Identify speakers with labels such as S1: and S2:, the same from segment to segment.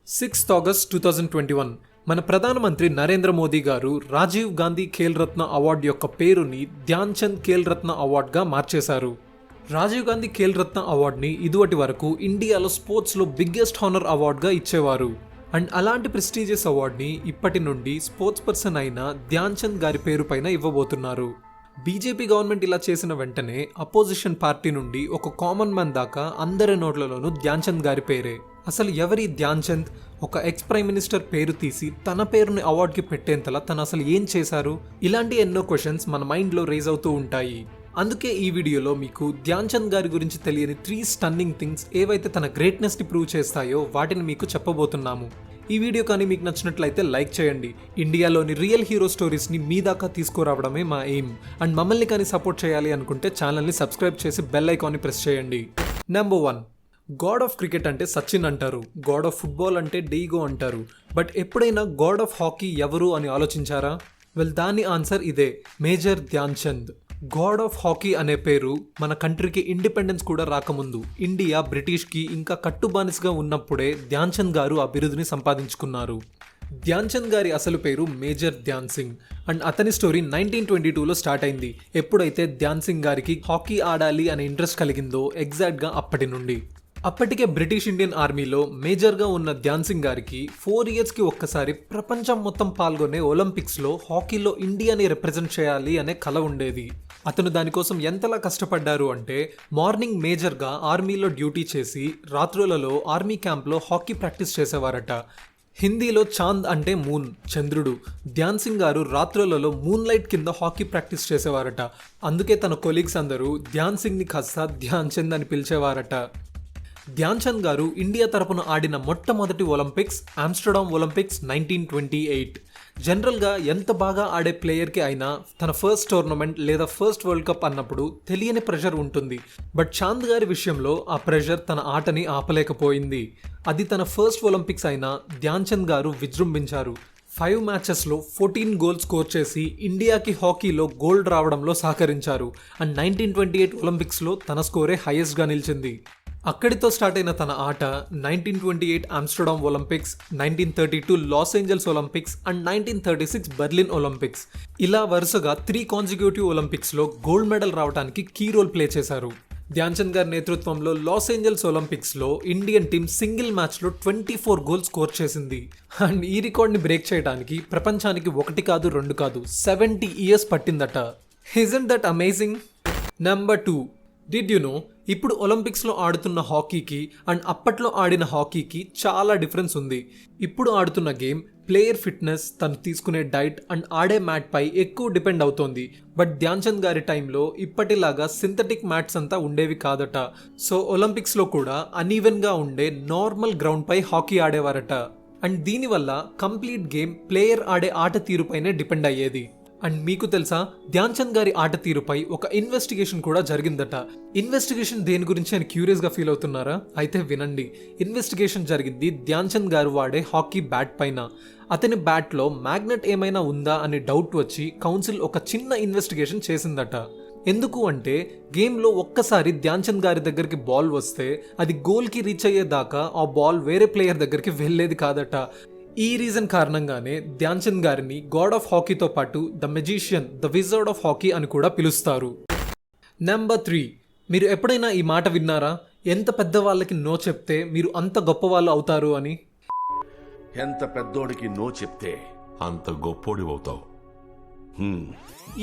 S1: 6th August 2021 మన ప్రధానమంత్రి నరేంద్ర మోదీ గారు రాజీవ్ గాంధీ ఖేల్ రత్న అవార్డు యొక్క పేరుని ధ్యాన్ చంద్ ఖేల్ రత్న అవార్డుగా మార్చేశారు. రాజీవ్ గాంధీ ఖేల్ రత్న అవార్డుని ఇదివటి వరకు ఇండియాలో స్పోర్ట్స్లో బిగ్గెస్ట్ హానర్ అవార్డుగా ఇచ్చేవారు. అండ్ అలాంటి ప్రెస్టీజియస్ అవార్డుని ఇప్పటి నుండి స్పోర్ట్స్ పర్సన్ అయిన ధ్యాన్ చంద్ గారి పేరు పైన ఇవ్వబోతున్నారు. బీజేపీ గవర్నమెంట్ ఇలా చేసిన వెంటనే అపోజిషన్ పార్టీ నుండి ఒక కామన్ మ్యాన్ దాకా అందరి నోట్లలోనూ ధ్యాన్ చంద్ గారి పేరే. అసలు ఎవరి ధ్యాన్ చంద్? ఒక ఎక్స్ ప్రైమ్ మినిస్టర్ పేరు తీసి తన పేరుని అవార్డుకి పెట్టేంతలా తను అసలు ఏం చేశారు? ఇలాంటి ఎన్నో క్వశ్చన్స్ మన మైండ్లో రేజ్ అవుతూ ఉంటాయి. అందుకే ఈ వీడియోలో మీకు ధ్యాన్ చంద్ గారి గురించి తెలియని 3 స్టన్నింగ్ థింగ్స్ ఏవైతే తన గ్రేట్నెస్ని ప్రూవ్ చేస్తాయో వాటిని మీకు చెప్పబోతున్నాము. ఈ వీడియో కానీ మీకు నచ్చినట్లయితే లైక్ చేయండి. ఇండియాలోని రియల్ హీరో స్టోరీస్ని మీ దాకా తీసుకురావడమే మా ఎయిమ్. అండ్ మమ్మల్ని కానీ సపోర్ట్ చేయాలి అనుకుంటే ఛానల్ని సబ్స్క్రైబ్ చేసి బెల్ ఐకాన్ని ప్రెస్ చేయండి. నెంబర్ 1, గాడ్ ఆఫ్ క్రికెట్ అంటే సచిన్ అంటారు, గాడ్ ఆఫ్ ఫుట్బాల్ అంటే డీగో అంటారు. బట్ ఎప్పుడైనా గాడ్ ఆఫ్ హాకీ ఎవరు అని ఆలోచించారా? దాని ఆన్సర్ ఇదే, major Dhyan Chand. God of hockey అనే పేరు మన కంట్రీకి ఇండిపెండెన్స్ కూడా రాకముందు ఇండియా బ్రిటిష్కి ఇంకా కట్టుబానిసగా ఉన్నప్పుడే ధ్యాన్ చంద్ గారు ఆ బిరుదుని సంపాదించుకున్నారు. ధ్యాన్ చంద్ గారి అసలు పేరు మేజర్ ధ్యాన్ సింగ్. అండ్ అతని స్టోరీ 1922లో స్టార్ట్ అయింది. ఎప్పుడైతే ధ్యాన్ సింగ్ గారికి హాకీ ఆడాలి అనే ఇంట్రెస్ట్ కలిగిందో ఎగ్జాక్ట్గా అప్పటి నుండి. అప్పటికే బ్రిటిష్ ఇండియన్ ఆర్మీలో మేజర్గా ఉన్న ధ్యాన్ సింగ్ గారికి 4 ఇయర్స్కి ఒక్కసారి ప్రపంచం మొత్తం పాల్గొనే ఒలింపిక్స్లో హాకీలో ఇండియాని రిప్రజెంట్ చేయాలి అనే కల ఉండేది. అతను దానికోసం ఎంతలా కష్టపడ్డారు అంటే మార్నింగ్ మేజర్గా ఆర్మీలో డ్యూటీ చేసి రాత్రులలో ఆర్మీ క్యాంప్లో హాకీ ప్రాక్టీస్ చేసేవారట. హిందీలో చాంద్ అంటే మూన్, చంద్రుడు. ధ్యాన్ సింగ్ గారు రాత్రులలో మూన్ లైట్ కింద హాకీ ప్రాక్టీస్ చేసేవారట. అందుకే తన కొలీగ్స్ అందరూ ధ్యాన్ సింగ్ని కాస్త ధ్యాన్ చంద్ అని పిలిచేవారట. ధ్యాన్ చంద్ గారు ఇండియా తరపున ఆడిన మొట్టమొదటి ఒలింపిక్స్ ఆమ్స్టర్డామ్ ఒలింపిక్స్ 1928. జనరల్గా ఎంత బాగా ఆడే ప్లేయర్కి అయినా తన ఫస్ట్ టోర్నమెంట్ లేదా ఫస్ట్ వరల్డ్ కప్ అన్నప్పుడు తెలియని ప్రెషర్ ఉంటుంది. బట్ చాంద్ గారి విషయంలో ఆ ప్రెషర్ తన ఆటని ఆపలేకపోయింది. అది తన ఫస్ట్ ఒలింపిక్స్ అయినా ధ్యాన్ చంద్ గారు విజృంభించారు. 5 మ్యాచెస్లో 14 గోల్స్ స్కోర్ చేసి ఇండియాకి హాకీలో గోల్డ్ రావడంలో సహకరించారు. అండ్ 1928 ఒలింపిక్స్లో తన స్కోరే హైయెస్ట్గా నిలిచింది. అక్కడితో స్టార్ట్ అయిన తన ఆట 1928 Amsterdam Olympics, 1932 Los Angeles Olympics and 1936 Berlin Olympics. ఇలా వరుసగా 3 కాన్సిక్యూటివ్ ఒలింపిక్స్లో గోల్డ్ మెడల్ రావడానికి కీ రోల్ ప్లే చేశారు. ధ్యాన్ చంద్ గారి నేతృత్వంలో లాస్ ఏంజల్స్ ఒలింపిక్స్లో ఇండియన్ టీం సింగిల్ మ్యాచ్లో 24 గోల్స్ స్కోర్ చేసింది. అండ్ ఈ రికార్డ్ని బ్రేక్ చేయడానికి ప్రపంచానికి 1 కాదు 2 కాదు 70 ఇయర్స్ పట్టిందట. Isn't that amazing? Number 2, did you know ఇప్పుడు ఒలింపిక్స్లో ఆడుతున్న హాకీకి అండ్ అప్పట్లో ఆడిన హాకీకి చాలా డిఫరెన్స్ ఉంది. ఇప్పుడు ఆడుతున్న గేమ్ ప్లేయర్ ఫిట్నెస్, తను తీసుకునే డైట్ అండ్ ఆడే మ్యాట్ పై ఎక్కువ డిపెండ్ అవుతోంది. బట్ ధ్యాన్ చంద్ గారి టైంలో ఇప్పటిలాగా సింథటిక్ మ్యాట్స్ అంతా ఉండేవి కాదట. సో ఒలింపిక్స్లో కూడా అన్ఈవెన్గా ఉండే నార్మల్ గ్రౌండ్ పై హాకీ ఆడేవారట. అండ్ దీనివల్ల కంప్లీట్ గేమ్ ప్లేయర్ ఆడే ఆట తీరుపైనే డిపెండ్ అయ్యేది. అండ్ మీకు తెలుసా, ధ్యాన్ చంద్ గారి ఆట తీరుపై ఒక ఇన్వెస్టిగేషన్ కూడా జరిగిందట. ఇన్వెస్టిగేషన్ దేని గురించి అని క్యూరియస్గా ఫీల్ అవుతున్నారా? అయితే వినండి. ఇన్వెస్టిగేషన్ జరిగింది ధ్యాన్ చంద్ గారు వాడే హాకీ బ్యాట్ పైన. అతని బ్యాట్లో మ్యాగ్నెట్ ఏమైనా ఉందా అని డౌట్ వచ్చి కౌన్సిల్ ఒక చిన్న ఇన్వెస్టిగేషన్ చేసిందట. ఎందుకు అంటే గేమ్లో ఒక్కసారి ధ్యాన్ చంద్ గారి దగ్గరికి బాల్ వస్తే అది గోల్కి రీచ్ అయ్యేదాకా ఆ బాల్ వేరే ప్లేయర్ దగ్గరికి వెళ్ళేది కాదట. ఈ రీజన్ కారణంగానే ధ్యాన్ చంద్ గారిని గాడ్ ఆఫ్ హాకీతో పాటు the magician, the wizard of hockey అని కూడా పిలుస్తారు. నెంబర్ 3, మీరు ఎప్పుడైనా ఈ మాట విన్నారా? ఎంత పెద్దవాళ్ళకి నో చెప్తే మీరు అంత గొప్పవాళ్ళు అవుతారు అని.
S2: ఎంత పెద్దోడికి నో చెప్తే
S3: అంత గొప్పోడి అవుతావు.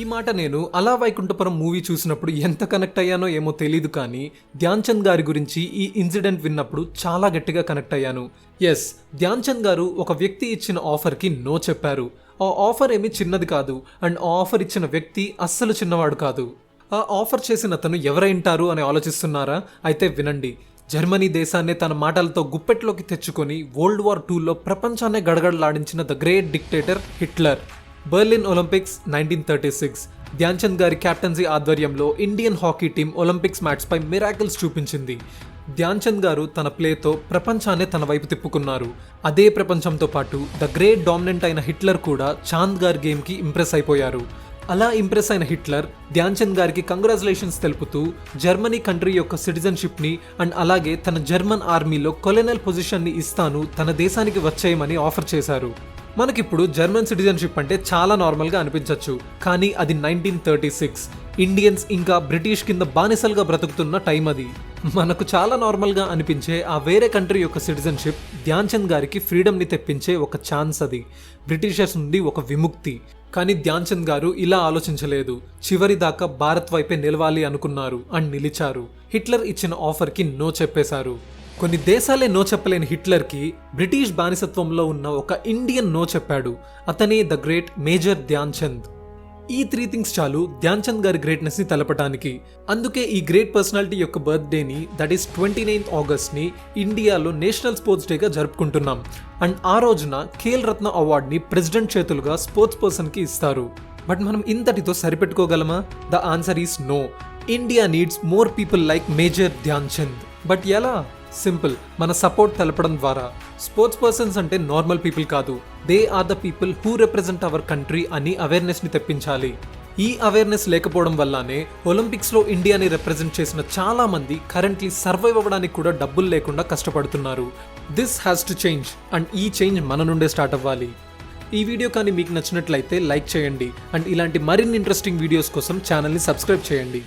S1: ఈ మాట నేను అలా వైకుంఠపురం మూవీ చూసినప్పుడు ఎంత కనెక్ట్ అయ్యానో ఏమో తెలీదు, కానీ ధ్యాన్ చంద్ గారి గురించి ఈ ఇన్సిడెంట్ విన్నప్పుడు చాలా గట్టిగా కనెక్ట్ అయ్యాను. ఎస్, ధ్యాన్ చంద్ గారు ఒక వ్యక్తి ఇచ్చిన ఆఫర్కి నో చెప్పారు. ఆ ఆఫర్ ఏమీ చిన్నది కాదు అండ్ ఆ ఆఫర్ ఇచ్చిన వ్యక్తి అస్సలు చిన్నవాడు కాదు. ఆ ఆఫర్ చేసిన తను ఎవరైంటారు అని ఆలోచిస్తున్నారా? అయితే వినండి. జర్మనీ దేశాన్ని తన మాటలతో గుప్పెట్లోకి తెచ్చుకొని వరల్డ్ వార్ 2లో ప్రపంచాన్నే గడగడలాడించిన the great dictator Hitler. Berlin Olympics 1936 Dhyan Chand గారి క్యాప్టెన్సీ ఆధ్వర్యంలో Indian hockey team Olympics match పై మిరాకిల్స్ చూపించింది. ధ్యాన్ చంద్ గారు తన ప్లేతో ప్రపంచాన్ని తన వైపు తిప్పుకున్నారు. అదే ప్రపంచంతో పాటు ద గ్రేట్ డామినెంట్ అయిన హిట్లర్ కూడా చాంద్ గారి గేమ్కి ఇంప్రెస్ అయిపోయారు. అలా ఇంప్రెస్ అయిన హిట్లర్ ధ్యాన్ చంద్ గారికి కంగ్రాచులేషన్స్ తెలుపుతూ జర్మనీ కంట్రీ యొక్క సిటిజన్షిప్ ని అండ్ అలాగే తన జర్మన్ ఆర్మీలో కొలెనల్ పొజిషన్ ని ఇస్తాను తన దేశానికి వచ్చేయమని ఆఫర్ చేశారు. మనకిప్పుడు జర్మన్ సిటిజన్షిప్ అంటే చాలా నార్మల్గా అనిపించవచ్చు, కానీ అది 1936 ఇండియన్స్ ఇంకా బ్రిటిష్ కింద బానిసలుగా బ్రతుకుతున్న టైం అది. మనకు చాలా నార్మల్గా అనిపించే ఆ వేరే కంట్రీ యొక్క సిటిజన్షిప్ ధ్యాన్ చంద్ గారికి ఫ్రీడమ్ని తెప్పించే ఒక ఛాన్స్ అది, బ్రిటిషర్స్ నుండి ఒక విముక్తి. కానీ ధ్యాన్ చంద్ గారు ఇలా ఆలోచించలేదు. చివరి దాకా భారత్ వైపే నిలవాలి అనుకున్నారు అండ్ నిలిచారు. హిట్లర్ ఇచ్చిన ఆఫర్కి నో చెప్పేశారు. కొన్ని దేశాలే నో చెప్పలేని హిట్లర్కి బ్రిటిష్ బానిసత్వంలో ఉన్న ఒక ఇండియన్ నో చెప్పాడు. అతనే the great major Dhyan Chand. ఈ 3 థింగ్స్ చాలు ధ్యాన్ చంద్ గారి గ్రేట్నెస్ ని తెలపడానికి. అందుకే ఈ గ్రేట్ పర్సనాలిటీ యొక్క బర్త్డేని, దట్ ఈస్ 29th ఆగస్ట్ ని ఇండియాలో నేషనల్ స్పోర్ట్స్ డేగా జరుపుకుంటున్నాం. అండ్ ఆ రోజున ఖేల్ రత్న అవార్డ్ని ప్రెసిడెంట్ చేతులుగా స్పోర్ట్స్ పర్సన్ కి ఇస్తారు. బట్ మనం ఇంతటితో సరిపెట్టుకోగలమా? The answer is no. India needs more people like major Dhyan Chand. But ఎలా? సింపుల్, మన సపోర్ట్ తెలపడం ద్వారా. స్పోర్ట్స్ పర్సన్స్ అంటే నార్మల్ పీపుల్ కాదు, they are the people who represent our country అని అవేర్నెస్ ని తెప్పించాలి. ఈ అవేర్నెస్ లేకపోవడం వల్లనే ఒలింపిక్స్ లో ఇండియాని రిప్రజెంట్ చేసిన చాలా మంది కరెంట్లీ సర్వైవ్ అవ్వడానికి కూడా డబ్బులు లేకుండా కష్టపడుతున్నారు. This has to change and ఈ చేంజ్ మన నుండే స్టార్ట్ అవ్వాలి. ఈ వీడియో కానీ మీకు నచ్చినట్లయితే లైక్ చేయండి అండ్ ఇలాంటి మరిన్ని ఇంట్రెస్టింగ్ వీడియోస్ కోసం ఛానల్ని సబ్స్క్రైబ్ చేయండి.